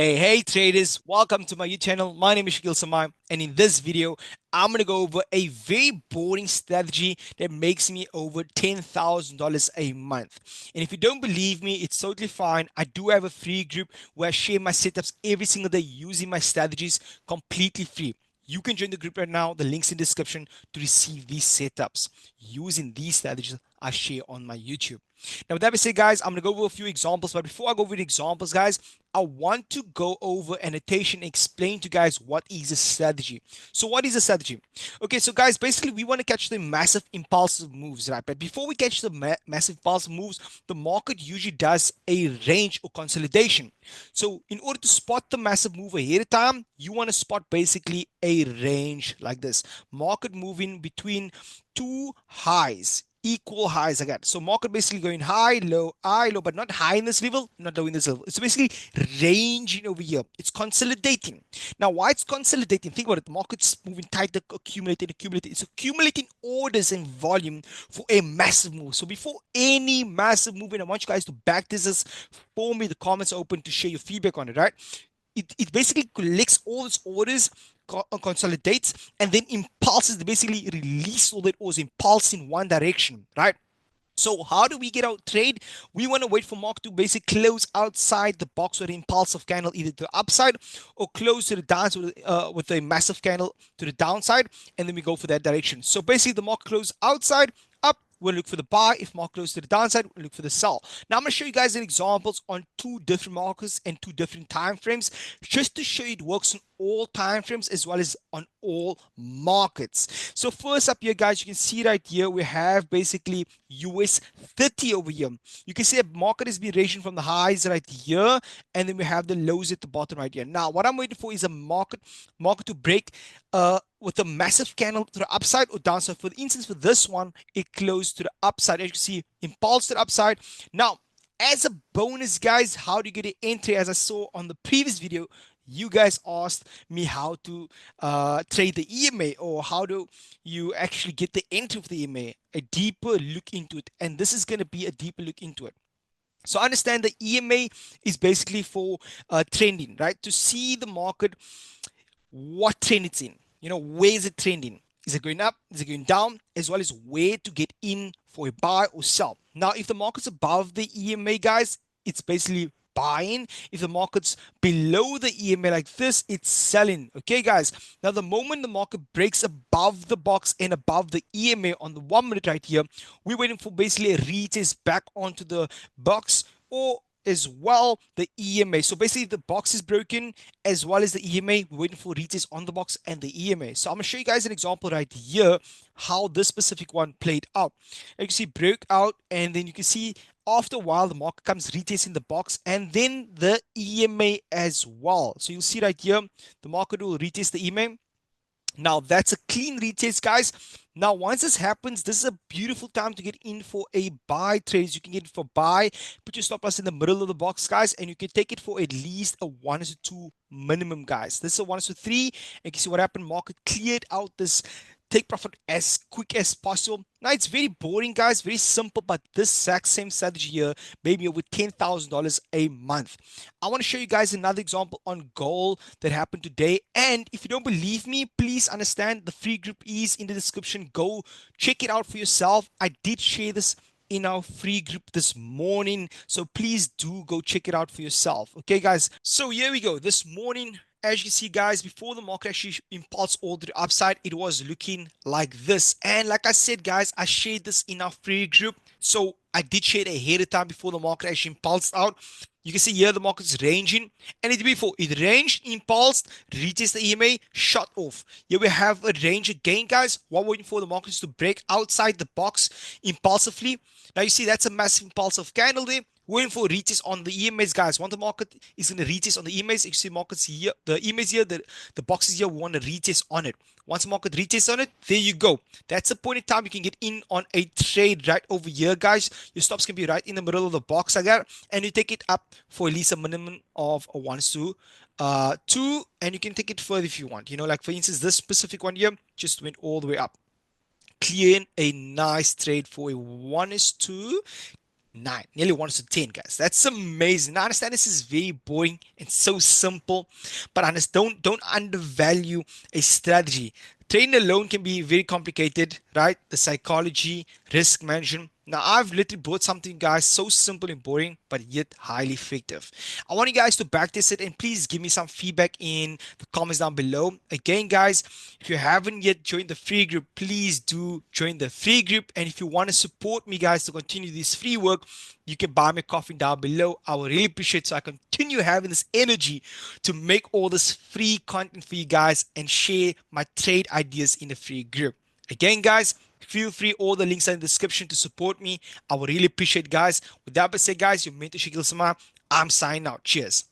Hey traders, welcome to my YouTube channel. My name is Shakil Samai, and in this video, I'm gonna go over a very boring strategy that makes me over $10,000 a month. And if you don't believe me, it's totally fine. I do have a free group where I share my setups every single day using my strategies completely free. You can join the group right now. The link's in the description to receive these setups using these strategies I share on my YouTube. Now, with that being said, guys, I'm gonna go over a few examples. But before I go over the examples, guys, I want to go over annotation and explain to you guys what is a strategy. So what is a strategy? Okay, so guys, basically we want to catch the massive impulsive moves, right? But before we catch the massive impulsive moves, the market usually does a range or consolidation. So in order to spot the massive move ahead of time, you want to spot basically a range like this. Market moving between two highs, equal highs again. So market basically going high, low, but not high in this level, not low in this level. It's basically ranging over here. It's consolidating. Now, why it's consolidating? Think about it. The market's moving tighter, accumulating. It's accumulating orders and volume for a massive move. So before any massive movement, I want you guys to back this for me. The comments are open to share your feedback on it, right? It basically collects all its orders, consolidates, and then impulses, basically release all that orders, impulse in one direction, right? So how do we get out trade? We want to wait for market to basically close outside the box with an impulsive candle, either to the upside or close to the downside with a massive candle to the downside, and then we go for that direction. So basically, the market close outside, up, we'll look for the buy. If market close to the downside, we'll look for the sell. Now I'm going to show you guys examples on two different markets and two different time frames, just to show you it works on all time frames as well as on all markets. So first up here, guys, you can see right here we have basically US 30 over here. You can see a market has been ranging from the highs right here, and then we have the lows at the bottom right here. Now what I'm waiting for is a market to break with a massive candle to the upside or downside. For instance, for this one, it closed to the upside. As you can see, impulse to the upside. Now, as a bonus, guys, how do you get an entry? As I saw on the previous video, you guys asked me how to trade the EMA, or how do you actually get the entry of the EMA, a deeper look into it. And this is going to be a deeper look into it. So understand the EMA is basically for trending, right? To see the market, what trend it's in. Where is it trending? Is it going up? Is it going down? As well as where to get in for a buy or sell. Now, if the market's above the EMA, guys, it's basically buying. If the market's below the EMA like this, it's selling. Okay, guys. Now, the moment the market breaks above the box and above the EMA on the 1 minute right here, we're waiting for basically a retest back onto the box, or as well the EMA. So basically the box is broken as well as the EMA. We're waiting for retest on the box and the EMA. So I'm going to show you guys an example right here how this specific one played out. You can see broke out, and then you can see after a while the market comes retesting the box and then the EMA as well. So you'll see right here the market will retest the EMA. Now that's a clean retest, guys. Now once this happens, this is a beautiful time to get in for a buy trades. You can get it for buy, put your stop loss in the middle of the box, guys, and you can take it for at least a 1:2 minimum, guys. This is a 1:3. And you can see what happened. Market cleared out this take profit as quick as possible. Now it's very boring, guys, very simple, but this exact same strategy here made me over $10,000 a month. I want to show you guys another example on gold that happened today. And if you don't believe me, please understand the free group is in the description. Go check it out for yourself. I did share this in our free group this morning, so please do go check it out for yourself. Okay, guys, so here we go. This morning, as you can see, guys, before the market actually impulse all the upside, it was looking like this. And like I said, guys, I shared this in our free group, so I did share it ahead of time before the market actually impulsed out. You can see here the market's ranging, and it did before it ranged, impulsed, reaches the EMA, shot off. Here we have a range again, guys. While waiting for the markets to break outside the box impulsively. Now you see that's a massive impulsive candle there. Waiting for retest on the EMAs, guys. Once the market is going to retest on the EMAs, you see markets here, the EMAs here, the boxes here, we want to retest on it. Once the market retests on it, there you go. That's the point in time you can get in on a trade right over here, guys. Your stops can be right in the middle of the box like that, and you take it up for at least a minimum of a 1:2, and you can take it further if you want. Like for instance, this specific one here just went all the way up. Clearing a nice trade for a 1:2. 9, nearly 1 to 10, guys. That's amazing. Now, I understand this is very boring and so simple, but don't undervalue a strategy. Trading alone can be very complicated, right? The psychology, risk management. Now, I've literally brought something, guys, so simple and boring, but yet highly effective. I want you guys to backtest it and please give me some feedback in the comments down below. Again, guys, if you haven't yet joined the free group, please do join the free group. And if you want to support me, guys, to continue this free work, you can buy me coffee down below. I would really appreciate it, so I continue having this energy to make all this free content for you guys and share my trade ideas in the free group. Again, guys, feel free, all the links are in the description to support me. I would really appreciate it, guys. With that being said, guys, your mentor Shakil Sama, I'm signing out. Cheers.